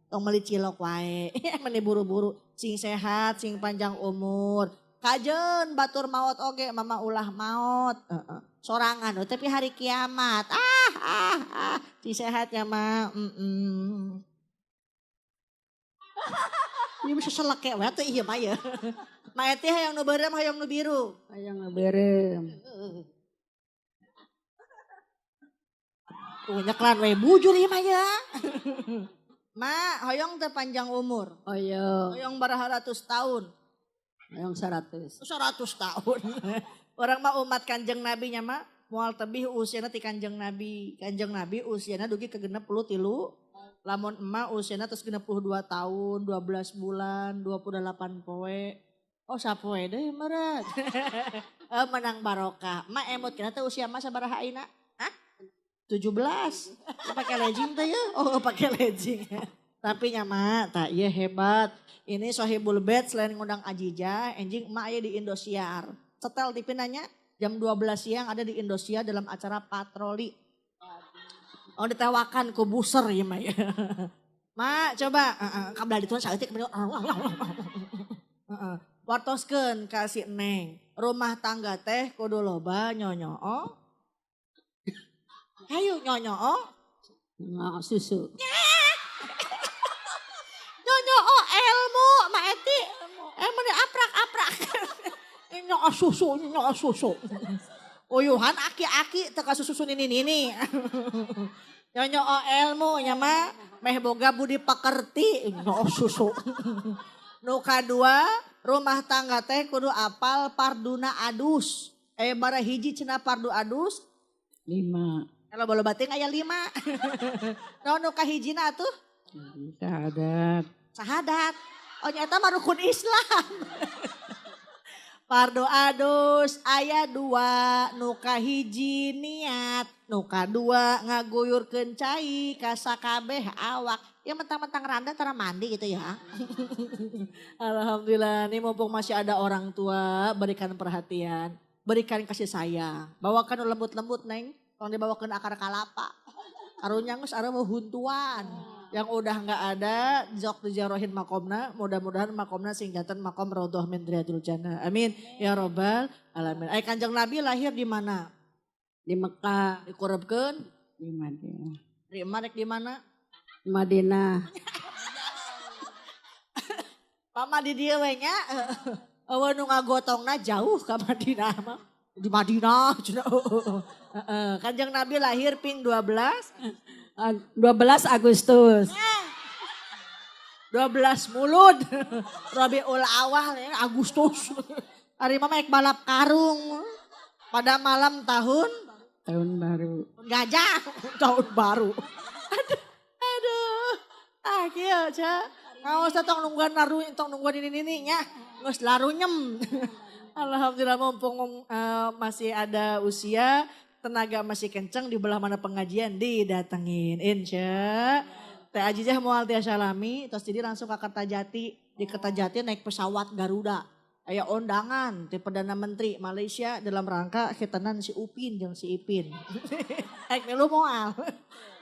tong meuli cilok wae. Meni buru-buru sing sehat, sing panjang umur. Kajeun batur maot oge mama ulah maot. Sorangan tapi hari kiamat. Si sehatnya mah. Ieu bisa seleke we teh ieu mah ya. Mae teh hayang nu beurem hayang nu biru. Hayang ngeberem. Nyeklan we bujur ieu mah ya. Ma, hoyong teh panjang umur. Hoyong. Hoyong baraha-ratus tahun. Hoyong 100. 100 tahun. Orang mah umat Kanjeng Nabi nya mah moal tebih usiana ti Kanjeng Nabi. Kanjeng Nabi usiana dugi ke 63. Lamun emak usiana terus 62 tahun, 12 bulan, 28 poe. Oh sapoe deh meureut. Menang barokah. Emak emot kena teh usia emak sabaraha ayeuna? Hah? 17. Pakai legging teh ya? Oh pakai legging. Tapi nyama tak iya hebat. Ini Sohibul Bed selain ngundang Ajijah, enjing emak aya di Indosiar. Setel TV nanya jam 12 siang ada di Indosiar dalam acara patroli. Oh ditewakan ku buser ya mak ya. Mak coba kabel dituan saeutik wartoskeun kasih Neng. Rumah tangga teh kudu loba nyonyo. Ayo nyonyo. Nggak susu. Nyonyo ilmu Mak Eti. Emang diaprak-aprak. Nyonyo susu. Uyuhan aki-aki teka susu nini. Nyonyo ilmu nya mah meh boga budi pakerti. Nyonyo susu. Nu kadua rumah tangga teh kudu apal parduna adus. Bara hiji cenah pardu adus. 5. Kalau bola bating aya 5. Nu kahijina atuh? Sahadat. Oh nyata mah rukun Islam. Pardo adus aya 2, nu kahiji niat, nu kadua ngaguyurkeun cai ka sakabeh awak. Ya mentang-mentang randa tara mandi gitu ya. Alhamdulillah nih mumpung masih ada orang tua berikan perhatian, berikan kasih sayang. Bawakan lembut-lembut Neng. Kalau dibawakan akar kalapa. Karunya geus areuh huntuan. Yang udah enggak ada jok dijarohin makomna. Mudah-mudahan makomna singkatan makom Raudhah min Riyadil Jannah. Amin. Ya Rabbal alamin. Kanjeng Nabi lahir di mana? Di Mekah. Dikurebkeun Di Madinah. di Marek di mana? Madinah. Pama di dieu we nya. Eueuh nu ngagotongna jauh ka Madinah mah. Di Madinah. Kanjeng Nabi lahir ping 12 Agustus. 12 mulud. Rabiul Awal ya Agustus. Hari mama ek balap karung. Pada malam tahun baru. gajah tahun baru. Aduh. Kieu ca. Ngaos tong nungguan ini nya. Geus larunyem. Alhamdulillah mumpung masih ada usia, tenaga masih kenceng di belah mana pengajian didatengin. Insya. Teh Ajijah moal tiasa lami terus jadi langsung ke Kertajati. Di Kertajati naik pesawat Garuda. Aya undangan di Perdana Menteri Malaysia dalam rangka khitanan si Upin jeung si Ipin. Ek milu moal.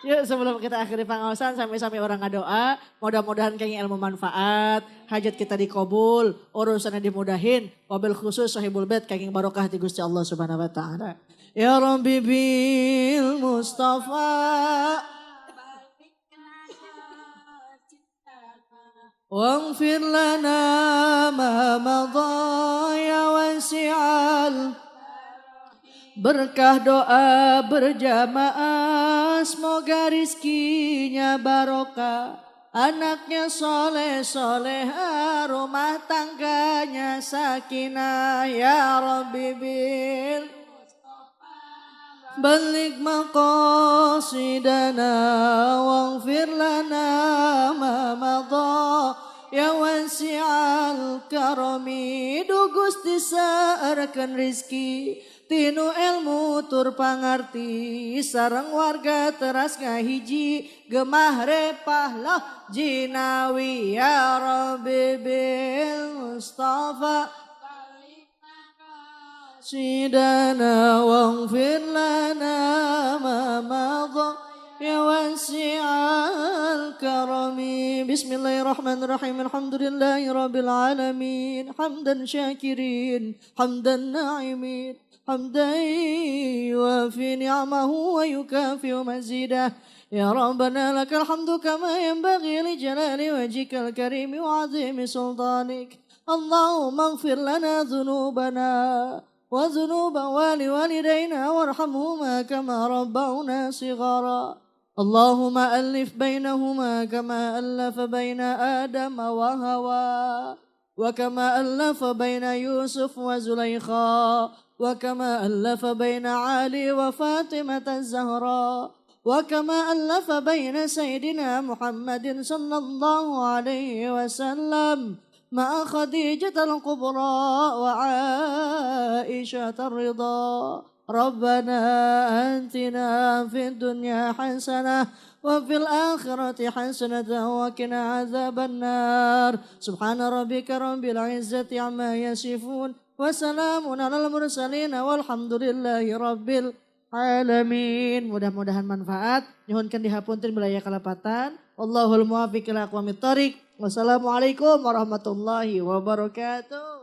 Yuk sebelum kita akhiri pengawasan sampai-sampai orang ngadoa. Mudah-mudahan kayaknya ilmu manfaat. Hajat kita dikabul. Urusannya dimudahin. Wabil khusus sahibul bait kayaknya barokah di Gusti Allah subhanahu wa ta'ala. Ya Rabbi bil Mustafa. Waghfir lana ma madha ya wasi'al. Berkah doa berjamaah semoga rizkinya barokah. Anaknya soleh soleha rumah tangganya sakinah ya Rabbi bil balik maqasidana waghfir lana ma madha ya wasi'al karami du Gusti saeurkeun rizki tinu ilmu tur pangarti sareng warga teras ngahiji gemah repah lah jinawi ya Rabbi bil Mustafa sidana waghfir lana ma madha ya wasi'al karami. Bismillahirrahmanirrahim. Alhamdulillahi rabbil alamin hamdan syakirin hamdan na'imin hamdan yuafi ni'amahu wa yukafi'u mazidah. Ya Rabbana lakal hamdu kama yanbaghi li jalali wajhikal karim wa 'azimi sultanik. Allahumma ighfir lana dhunubana wa dhunuba waliwalidayna warhamhuma kama rabbawna shighara. Allahumma alif bainahuma kama allafa baina Adam wa Hawa wa kama allafa baina Yusuf wa Zulaikha wa kama allafa baina Ali wa Fatimah az-Zahra wa kama allafa baina Sayyidina Muhammadin sallallahu alaihi wasallam مع خديجة الكبرى وعائشة الرضا. ربنا آتنا في الدنيا حسنة وفي الآخرة حسنة وقنا عذاب النار. سبحان ربك رب العزة عما يصفون وسلام على المرسلين والحمد لله رب العالمين. Mudah-mudahan manfaat. Nyuhunkeun dihapunten wilayah kalepatan. Wallahul muwaffiq ila aqwamit thoriq. Wassalamualaikum warahmatullahi wabarakatuh.